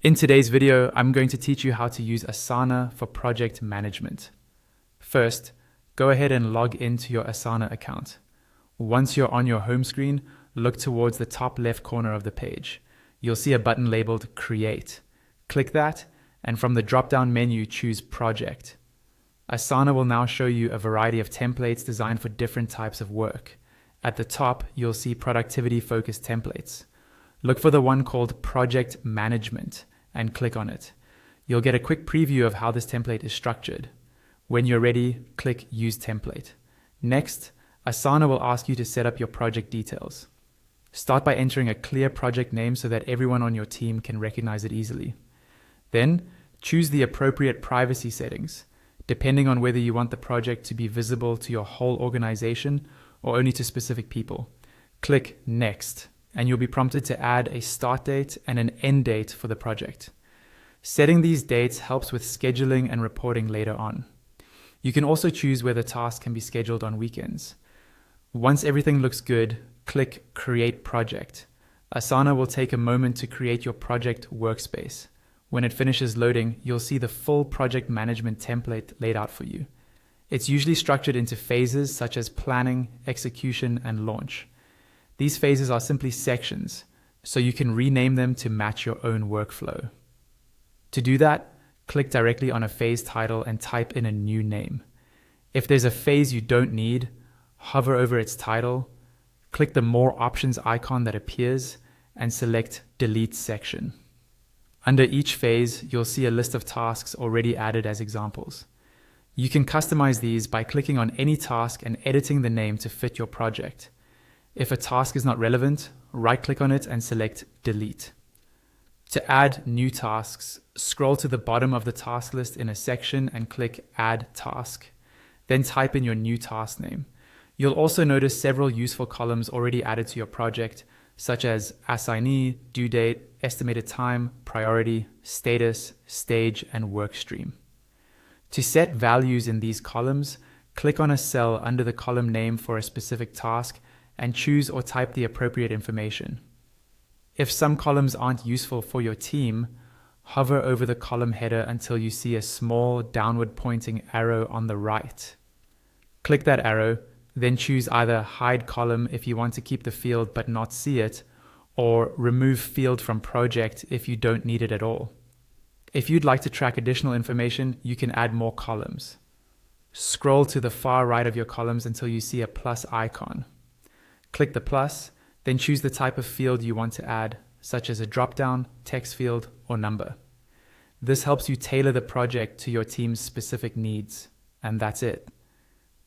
In today's video, I'm going to teach you how to use Asana for project management. First, go ahead and log into your Asana account. Once you're on your home screen, look towards the top left corner of the page. You'll see a button labeled Create. Click that, and from the drop-down menu, choose Project. Asana will now show you a variety of templates designed for different types of work. At the top, you'll see productivity-focused templates. Look for the one called Project Management and click on it. You'll get a quick preview of how this template is structured. When you're ready, click Use Template. Next, Asana will ask you to set up your project details. Start by entering a clear project name so that everyone on your team can recognize it easily. Then, choose the appropriate privacy settings, depending on whether you want the project to be visible to your whole organization or only to specific people. Click Next, and you'll be prompted to add a start date and an end date for the project. Setting these dates helps with scheduling and reporting later on. You can also choose whether tasks can be scheduled on weekends. Once everything looks good, click Create Project. Asana will take a moment to create your project workspace. When it finishes loading, you'll see the full project management template laid out for you. It's usually structured into phases such as planning, execution, and launch. These phases are simply sections, so you can rename them to match your own workflow. To do that, click directly on a phase title and type in a new name. If there's a phase you don't need, hover over its title, click the More Options icon that appears, and select Delete Section. Under each phase, you'll see a list of tasks already added as examples. You can customize these by clicking on any task and editing the name to fit your project. If a task is not relevant, right-click on it and select Delete. To add new tasks, scroll to the bottom of the task list in a section and click Add Task. Then type in your new task name. You'll also notice several useful columns already added to your project, such as assignee, due date, estimated time, priority, status, stage, and work stream. To set values in these columns, click on a cell under the column name for a specific task and choose or type the appropriate information. If some columns aren't useful for your team, hover over the column header until you see a small downward pointing arrow on the right. Click that arrow, then choose either Hide Column if you want to keep the field but not see it, or Remove Field from Project if you don't need it at all. If you'd like to track additional information, you can add more columns. Scroll to the far right of your columns until you see a plus icon. Click the plus, then choose the type of field you want to add, such as a drop-down, text field, or number. This helps you tailor the project to your team's specific needs, and that's it.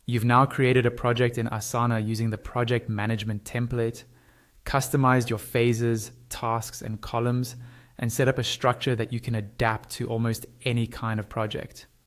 You've now created a project in Asana using the project management template, customized your phases, tasks, and columns, and set up a structure that you can adapt to almost any kind of project.